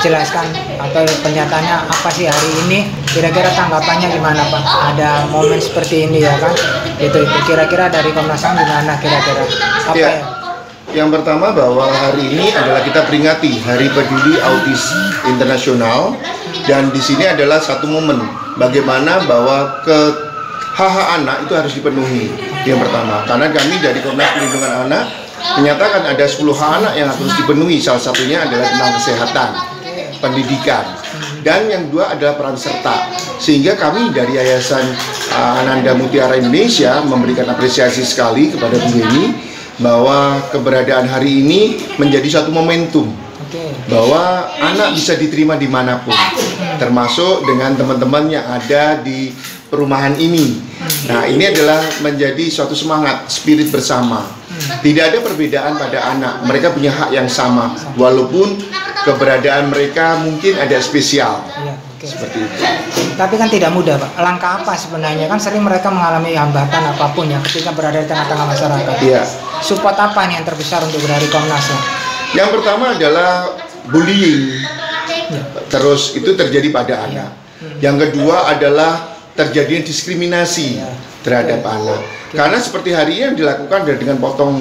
jelaskan atau pernyataannya apa sih hari ini, kira-kira tanggapannya gimana Pak? Ada momen seperti ini ya kan? Itu kira-kira dari Komnas HAM gimana kira-kira? Apa ya? Yang pertama bahwa hari ini adalah kita peringati Hari Peduli Autis Internasional, dan di sini adalah satu momen bagaimana bahwa hak-hak anak itu harus dipenuhi. Yang pertama, karena kami dari Komnas Perlindungan Anak menyatakan ada 10 hak anak yang harus dipenuhi. Salah satunya adalah tentang kesehatan, pendidikan, dan yang kedua adalah peran serta. Sehingga kami dari Yayasan Ananda Mutiara Indonesia memberikan apresiasi sekali kepada Bu Yeni bahwa keberadaan hari ini menjadi satu momentum bahwa anak bisa diterima dimanapun, termasuk dengan teman-teman yang ada di perumahan ini. Nah, ini adalah menjadi suatu semangat, spirit bersama. Tidak ada perbedaan pada anak, mereka punya hak yang sama, walaupun keberadaan mereka mungkin ada spesial. Seperti itu. Tapi kan tidak mudah Pak, langkah apa sebenarnya? Kan sering mereka mengalami hambatan apapun ya ketika berada di tengah-tengah masyarakat. Iya. Support apa nih yang terbesar untuk dari Komnas? Yang pertama adalah bullying, terus itu terjadi pada anak. Yang kedua adalah terjadinya diskriminasi terhadap anak. Karena seperti hari ini yang dilakukan dengan potong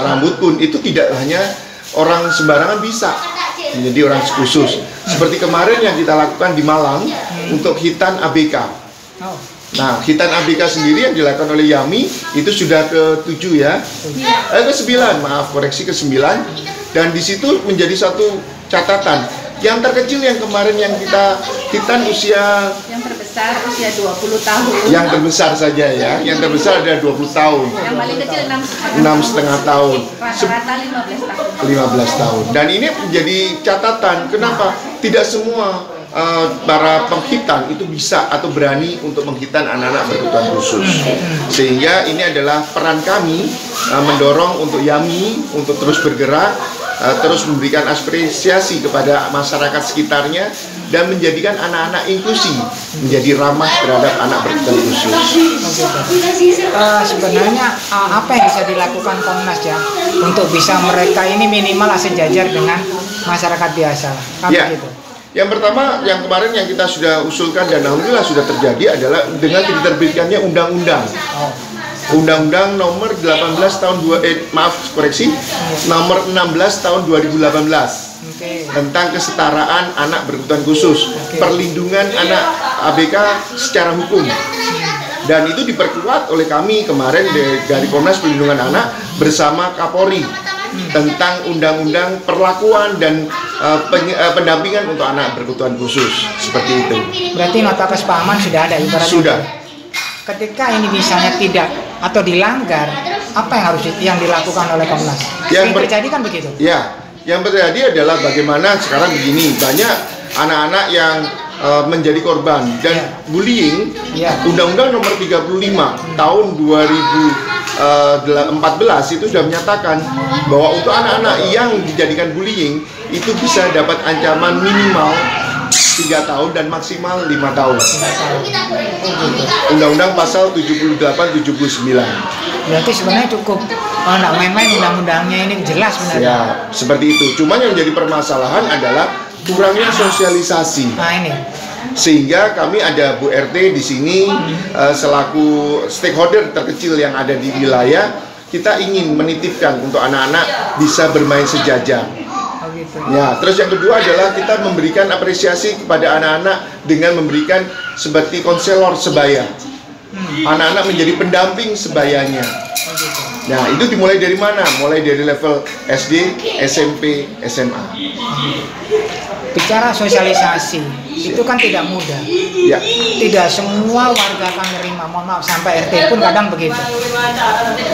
rambut pun itu tidak hanya orang sembarangan bisa menjadi orang khusus. Seperti kemarin yang kita lakukan di Malang untuk khitan ABK. Nah, khitan ABK sendiri yang dilakukan oleh Yami itu sudah ke-7 ya. Ke-9, maaf, koreksi ke-9. Dan di situ menjadi satu catatan. Yang terkecil yang kemarin yang kita khitan usia, yang terbesar usia 20 tahun. Yang terbesar saja ya. Yang terbesar ada 20 tahun. Yang paling kecil 6,5 tahun. Rata-rata 15 tahun. 15 tahun. Dan ini menjadi catatan. Kenapa? Tidak semua para penghitan itu bisa atau berani untuk menghitan anak-anak berkebutuhan khusus. Sehingga ini adalah peran kami mendorong untuk Yami untuk terus bergerak, terus memberikan apresiasi kepada masyarakat sekitarnya dan menjadikan anak-anak inklusi menjadi ramah terhadap anak berkebutuhan khusus. Sebenarnya apa yang bisa dilakukan Komnas ya untuk bisa mereka ini minimal sejajar dengan masyarakat biasa? Ya. Gitu. Yang pertama, yang kemarin yang kita sudah usulkan dan alhamdulillah sudah terjadi adalah dengan diterbitkannya undang-undang. Undang-undang nomor 18 tahun nomor 16 tahun 2018 tentang kesetaraan anak berkebutuhan khusus, perlindungan anak ABK secara hukum. Dan itu diperkuat oleh kami kemarin dari Komnas Perlindungan Anak bersama Kapolri tentang undang-undang perlakuan dan pendampingan untuk anak berkebutuhan khusus, seperti itu. Berarti nota kesepahaman sudah ada ibaratnya. Sudah. Ketika ini misalnya tidak atau dilanggar, apa yang harus dilakukan oleh Komnas? Yang terjadi kan begitu. Ya, yang terjadi adalah bagaimana sekarang begini, banyak anak-anak yang menjadi korban dan bullying. Undang-Undang nomor 35 tahun 2014 itu sudah menyatakan bahwa untuk anak-anak yang dijadikan bullying itu bisa dapat ancaman minimal 3 tahun dan maksimal 5 tahun. Undang-undang pasal 78-79. Berarti sebenarnya cukup nggak main-main undang-undangnya ini jelas sebenarnya. Ya, seperti itu. Cuma yang menjadi permasalahan adalah kurangnya sosialisasi. Nah, ini. Sehingga kami ada Bu RT di sini selaku stakeholder terkecil yang ada di wilayah, kita ingin menitipkan untuk anak-anak bisa bermain sejajar. Ya, terus yang kedua adalah kita memberikan apresiasi kepada anak-anak dengan memberikan seperti konselor sebaya. Anak-anak menjadi pendamping sebayanya. Nah, itu dimulai dari mana? Mulai dari level SD, SMP, SMA. Bicara sosialisasi, itu kan tidak mudah. Ya. Tidak semua warga akan menerima, mohon maaf, sampai RT pun kadang begitu.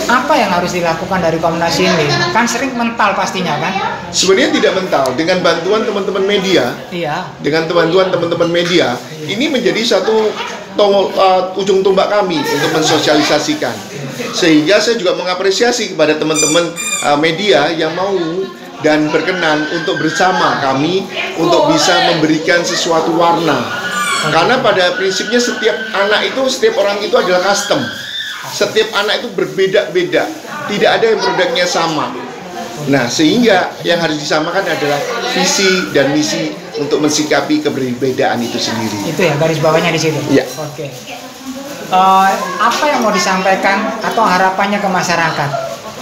Apa yang harus dilakukan dari Komnas ini? Kan sering mental pastinya kan? Sebenarnya tidak mental, dengan bantuan teman-teman media. Iya. Dengan bantuan teman-teman media, ini menjadi satu ujung tombak kami untuk mensosialisasikan. Sehingga saya juga mengapresiasi kepada teman-teman media yang mau dan berkenan untuk bersama kami untuk bisa memberikan sesuatu warna. Karena pada prinsipnya setiap anak itu, setiap orang itu adalah custom. Setiap anak itu berbeda-beda. Tidak ada yang produknya sama. Nah, sehingga yang harus disamakan adalah visi dan misi untuk mensikapi keberbedaan itu sendiri. Itu ya garis bawahnya di situ. Iya. Oke. Apa yang mau disampaikan atau harapannya ke masyarakat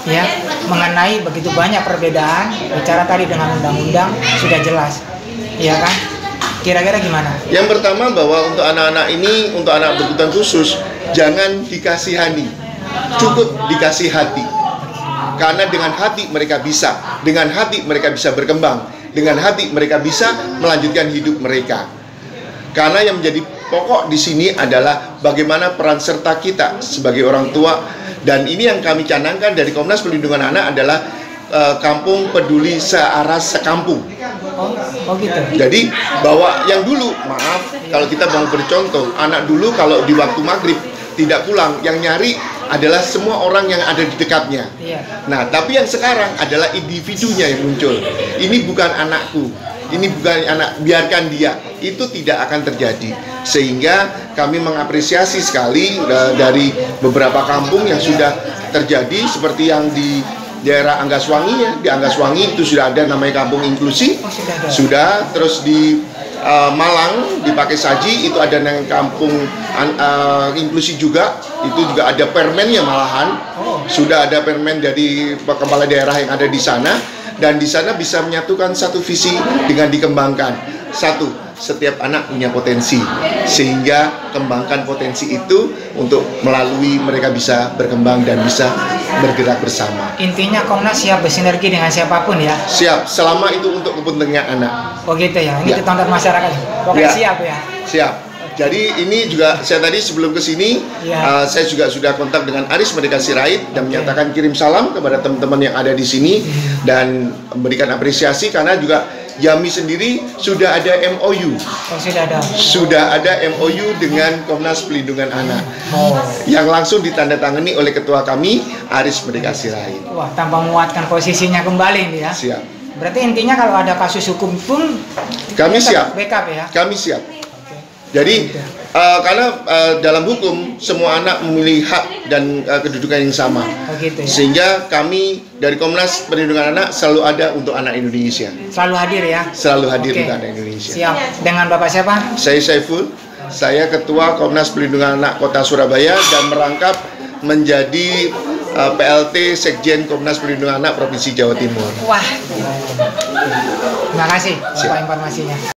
ya mengenai begitu banyak perbedaan? Bicara tadi dengan undang-undang sudah jelas, ya kan? Kira-kira gimana? Yang pertama bahwa untuk anak-anak ini, untuk anak berkebutuhan khusus, jangan dikasihani, cukup dikasih hati. Karena dengan hati mereka bisa, dengan hati mereka bisa berkembang, dengan hati mereka bisa melanjutkan hidup mereka. Karena yang menjadi pokok di sini adalah bagaimana peran serta kita sebagai orang tua, dan ini yang kami canangkan dari Komnas Perlindungan Anak adalah kampung peduli searah sekampung. Oh gitu. Jadi bahwa yang dulu, maaf kalau kita mau bercontoh, anak dulu kalau di waktu maghrib tidak pulang, yang nyari adalah semua orang yang ada di dekatnya. Iya. Nah, tapi yang sekarang adalah individunya yang muncul. Ini bukan anakku, ini bukan anak, biarkan dia. Itu tidak akan terjadi. Sehingga kami mengapresiasi sekali dari beberapa kampung yang sudah terjadi, seperti yang di daerah Anggaswangi ya. Di Anggaswangi itu sudah ada namanya kampung inklusi. Oh, sudah ada. Sudah, terus di Malang di Pakai Saji itu ada yang kampung inklusi juga, itu juga ada permennya malahan. Sudah ada permen dari kepala daerah yang ada di sana, dan di sana bisa menyatukan satu visi dengan dikembangkan. Satu, setiap anak punya potensi, sehingga kembangkan potensi itu untuk melalui mereka bisa berkembang dan bisa bergerak bersama. Intinya Komnas siap bersinergi dengan siapapun ya. Siap, selama itu untuk kepentingan anak. Oh gitu ya. Ini Ya. ditonton masyarakat. Pokoknya Ya. siap ya. Siap. Jadi ini juga saya tadi sebelum ke sini Ya. saya juga sudah kontak dengan Aris Merdeka Sirait dan Oke. menyatakan kirim salam kepada teman-teman yang ada di sini dan memberikan apresiasi karena juga Yami sendiri sudah ada MOU. Oh sudah ada. Sudah ada MOU dengan Komnas Perlindungan Anak Oh. yang langsung ditandatangani oleh ketua kami Aris Merdeka Sirait. Wah, tanpa menguatkan posisinya kembali nih ya. Siap. Berarti intinya kalau ada kasus hukum pun Kami tetap siap. backup ya. Kami siap. Oke. Jadi Gitu. karena dalam hukum semua anak memiliki hak dan kedudukan yang sama. Oh gitu ya. Sehingga kami dari Komnas Perlindungan Anak selalu ada untuk anak Indonesia. Selalu hadir ya. Selalu hadir Oke. untuk anak Indonesia. Siap. Dengan Bapak siapa? Saya Saiful, saya Ketua Komnas Perlindungan Anak Kota Surabaya dan merangkap menjadi PLT Sekjen Komnas Perlindungan Anak Provinsi Jawa Timur. Wah. Terima kasih Siap. Bapak informasinya.